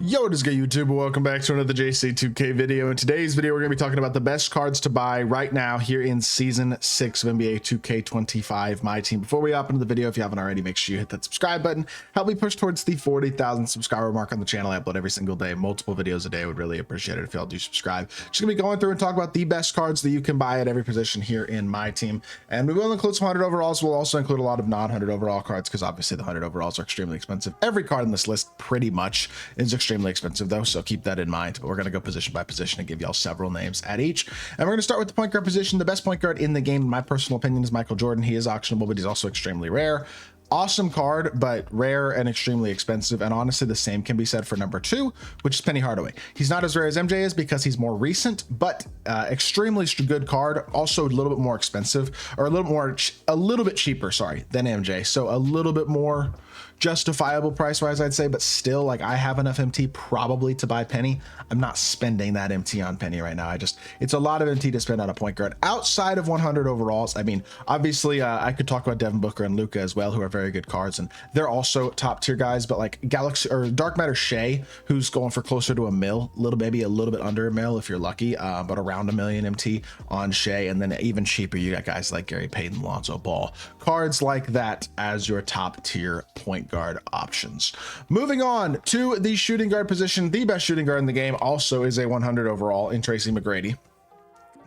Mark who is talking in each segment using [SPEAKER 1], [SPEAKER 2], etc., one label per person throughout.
[SPEAKER 1] Yo, what is good, YouTube? Welcome back to another JC2K video. In today's video, we're going to be talking about the best cards to buy right now here in Season 6 of NBA 2K25 My Team. Before we hop into the video, if you haven't already, make sure you hit that subscribe button. Help me push towards the 40,000 subscriber mark on the channel. I upload every single day, multiple videos a day. I would really appreciate it if y'all do subscribe. Just going to be going through and talk about the best cards that you can buy at every position here in My Team. And we will include some 100 overalls. We'll also include a lot of non-100 overall cards because obviously the 100 overalls are extremely expensive. Every card in this list pretty much is extremely expensive though, so keep that in mind. But we're going to go position by position and give y'all several names at each, and we're going to start with the point guard position. The best point guard in the game, in my personal opinion, is Michael Jordan. He is auctionable, but he's also extremely rare. Awesome card, but rare and extremely expensive. And honestly, the same can be said for number 2, which is Penny Hardaway. He's not as rare as MJ is because he's more recent, but extremely good card. Also a little bit more expensive, or a little bit cheaper, sorry, than MJ. So a little bit more justifiable price wise, I'd say, but still, like, I have enough MT probably to buy Penny. I'm not spending that MT on Penny right now. It's a lot of MT to spend on a point guard outside of 100 overalls. I mean, obviously I could talk about Devin Booker and Luka as well, who are very good cards, and they're also top tier guys. But like Galaxy or Dark Matter Shea, who's going for closer to a mil, maybe a little bit under a mil if you're lucky, but around $1 million MT on Shea. And then even cheaper, you got guys like Gary Payton, Lonzo Ball, cards like that as your top tier point guard options. Moving on to the shooting guard position, the best shooting guard in the game also is a 100 overall in Tracy McGrady,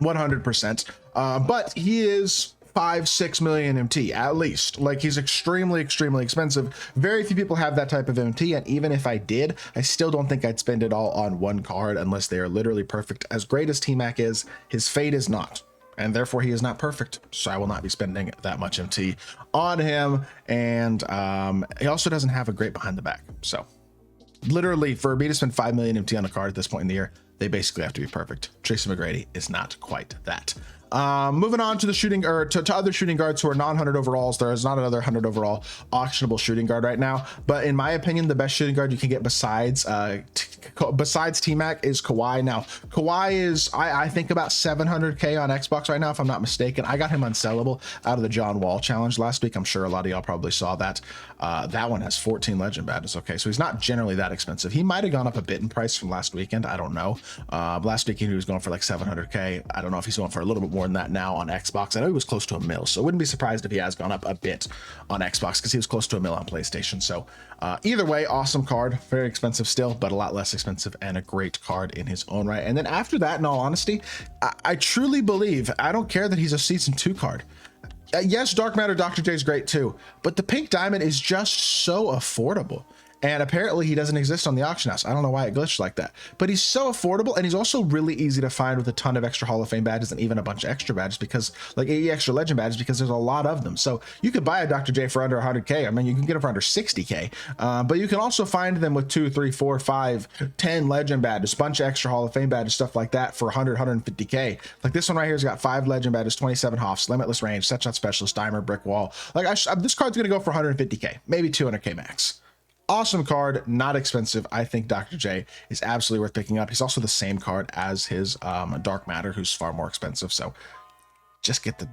[SPEAKER 1] 100%. But he is 5-6 million MT at least. Like, he's extremely expensive. Very few people have that type of MT, and even if I did, I still don't think I'd spend it all on one card unless they are literally perfect. As great as T-Mac is, his fade is not, and therefore he is not perfect, so I will not be spending that much MT on him. And he also doesn't have a great behind the back, so literally for me to spend 5 million MT on a card at this point in the year, they basically have to be perfect. Tracy McGrady is not quite that. Moving on to the shooting, or to other shooting guards who are non-100 overalls. There is not another 100 overall auctionable shooting guard right now, but in my opinion, the best shooting guard you can get besides T-Mac is Kawhi. Now, Kawhi is, I think, about 700k on Xbox right now, if I'm not mistaken. I got him unsellable out of the John Wall challenge last week. I'm sure a lot of y'all probably saw that. That one has 14 legend badges. Okay, so he's not generally that expensive. He might have gone up a bit in price from last weekend. I don't know. Last weekend he was going for like 700k. I don't know if he's going for a little bit more than that now on Xbox. I know he was close to a mil, so wouldn't be surprised if he has gone up a bit on Xbox because he was close to a mil on PlayStation. So either way, awesome card, very expensive still, but a lot less expensive, and a great card in his own right. And then after that, in all honesty, I truly believe, I don't care that he's a season 2 card. Yes, Dark Matter Dr. J is great too, but the Pink Diamond is just so affordable. And apparently he doesn't exist on the auction house. I don't know why it glitched like that, but he's so affordable, and he's also really easy to find with a ton of extra Hall of Fame badges and even a bunch of extra badges, because like 80 extra legend badges, because there's a lot of them. So you could buy a Dr. J for under 100k. I mean, you can get them for under 60k, but you can also find them with 2, 3, 4, 5, 10 legend badges, bunch of extra Hall of Fame badges, stuff like that for 100, 150k. Like this one right here has got 5 legend badges, 27 Hoffs, limitless range, set shot specialist, dimer, brick wall. Like this card's gonna go for 150k, maybe 200k max. Awesome card, not expensive. I think Dr. J is absolutely worth picking up. He's also the same card as his Dark Matter, who's far more expensive. So just get the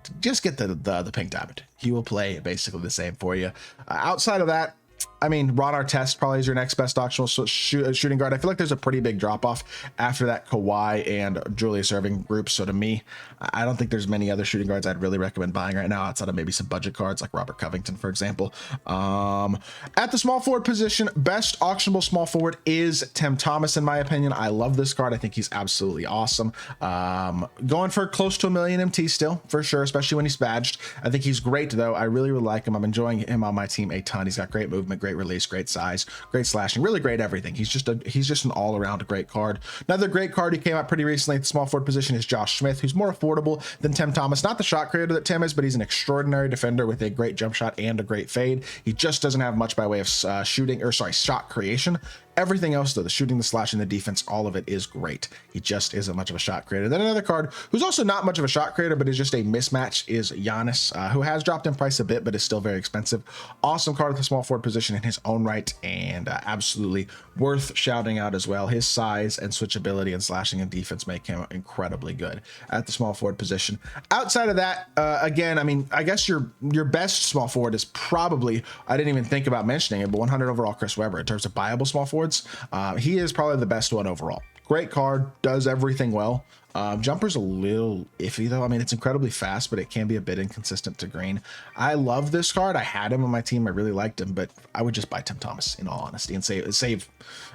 [SPEAKER 1] Pink Diamond. He will play basically the same for you. Outside of that, I mean, Ron Artest probably is your next best auctionable shooting guard. I feel like there's a pretty big drop off after that Kawhi and Julius Erving group. So to me, I don't think there's many other shooting guards I'd really recommend buying right now outside of maybe some budget cards like Robert Covington, for example. At the small forward position, best auctionable small forward is Tim Thomas, in my opinion. I love this card. I think he's absolutely awesome. Going for close to $1 million MT still, for sure, especially when he's badged. I think he's great, though. I really like him. I'm enjoying him on my team a ton. He's got great movement, great release, great size, great slashing, really great everything. He's just an all-around great card. Another great card who came out pretty recently at the small forward position is Josh Smith, who's more affordable than Tim Thomas. Not the shot creator that Tim is, but he's an extraordinary defender with a great jump shot and a great fade. He just doesn't have much by way of shot creation. Everything else, though, the shooting, the slashing, the defense, all of it is great. He just isn't much of a shot creator. Then another card who's also not much of a shot creator, but is just a mismatch, is Giannis, who has dropped in price a bit, but is still very expensive. Awesome card at the small forward position in his own right, and absolutely worth shouting out as well. His size and switchability and slashing and defense make him incredibly good at the small forward position. Outside of that, again, I mean, I guess your best small forward is probably, I didn't even think about mentioning it, but 100 overall Chris Webber in terms of buyable small forwards. forwards. He is probably the best one overall. Great card, does everything well. Jumper's a little iffy though. I mean, it's incredibly fast, but it can be a bit inconsistent to green. I love this card. I had him on my team. I really liked him, but I would just buy Tim Thomas in all honesty and save.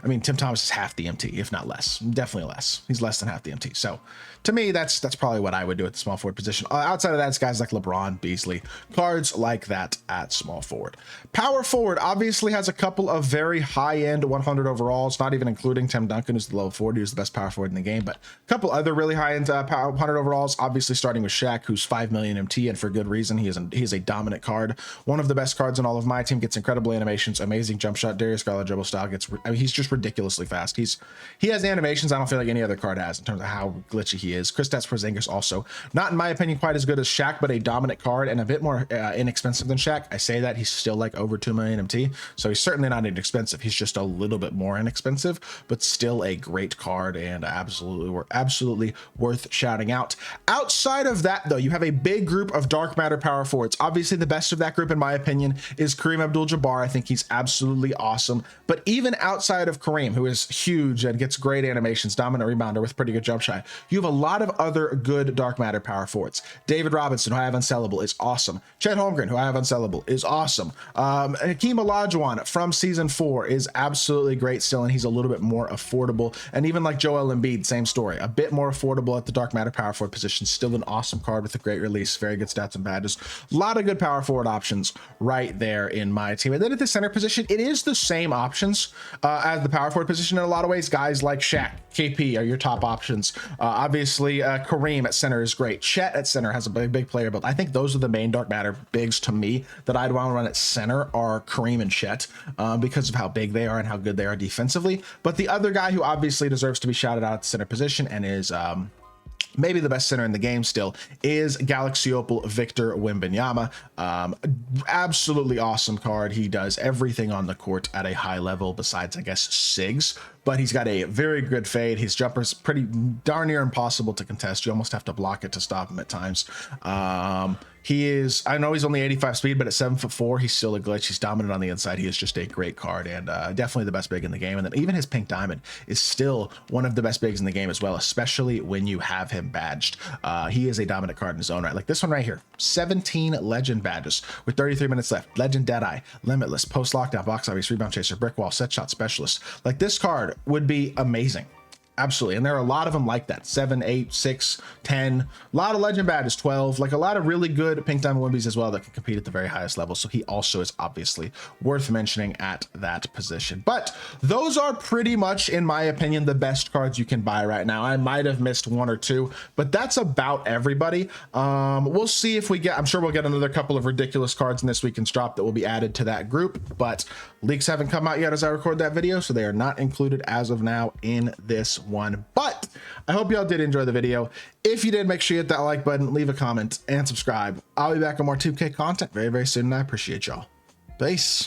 [SPEAKER 1] I mean, Tim Thomas is half the MT, if not less. Definitely less. He's less than half the MT. So to me, that's probably what I would do at the small forward position. Outside of that, it's guys like LeBron, Beasley, cards like that at small forward. Power forward obviously has a couple of very high-end 100 overalls, not even including Tim Duncan, who's the level 40, who's the best power forward in the game, but a couple other really high-end 100 overalls, obviously starting with Shaq, who's 5 million MT, and for good reason. He is a dominant card. One of the best cards in all of MyTEAM, gets incredible animations, amazing jump shot, Darius Garland dribble style, I mean, he's just ridiculously fast. He has animations I don't feel like any other card has in terms of how glitchy he is. Kristaps Porzingis also, not in my opinion quite as good as Shaq, but a dominant card and a bit more inexpensive than Shaq. I say that, he's still like over 2 million MT, so he's certainly not inexpensive. He's just a little bit more inexpensive, but still a great card and absolutely worth shouting out. Outside of that though, you have a big group of dark matter power forwards. Obviously the best of that group in my opinion is Kareem Abdul-Jabbar. I think he's absolutely awesome, but even outside of Kareem, who is huge and gets great animations, dominant rebounder with pretty good jump shot, you have a lot of other good dark matter power forwards. David Robinson, who I have unsellable, is awesome. Chet Holmgren, who I have unsellable, is awesome. Hakeem Olajuwon from season 4 is absolutely great still, and he's a little bit more affordable. And even like Joel Embiid, same story, a bit more affordable at the dark matter power forward position. Still an awesome card with a great release, very good stats and badges. A lot of good power forward options right there in MyTEAM. And then at the center position, it is the same options as the power forward position in a lot of ways. Guys like Shaq, KP are your top options. Obviously, Kareem at center is great. Chet at center has a big player build. I think those are the main dark matter bigs to me that I'd want to run at center are Kareem and Chet because of how big they are and how good they are defensively. But the other guy who obviously deserves to be shouted out at the center position and is maybe the best center in the game still is Galaxy Opal Victor Wembanyama. Absolutely awesome card. He does everything on the court at a high level besides, I guess, SIGs, but he's got a very good fade. His jumper's pretty darn near impossible to contest. You almost have to block it to stop him at times. He is, I know he's only 85 speed, but at 7'4", he's still a glitch. He's dominant on the inside. He is just a great card and definitely the best big in the game. And then even his pink diamond is still one of the best bigs in the game as well, especially when you have him badged. He is a dominant card in his own right. Like this one right here, 17 legend badges with 33 minutes left. Legend Deadeye, Limitless, Post Lockdown, Box Obvious, Rebound Chaser, Brick Wall, Set Shot Specialist. Like this card would be amazing. Absolutely. And there are a lot of them like that. 7, 8, 6, 10. A lot of legend badges, 12. Like a lot of really good pink diamond wimbies as well that can compete at the very highest level. So he also is obviously worth mentioning at that position. But those are pretty much, in my opinion, the best cards you can buy right now. I might have missed one or two, but that's about everybody. We'll see if we get, I'm sure we'll get another couple of ridiculous cards in this weekend's drop that will be added to that group, but leaks haven't come out yet as I record that video, so they are not included as of now in this one. But I hope y'all did enjoy the video. If you did, make sure you hit that like button, leave a comment, and subscribe. I'll be back on more 2K content very soon, and I appreciate y'all. Peace.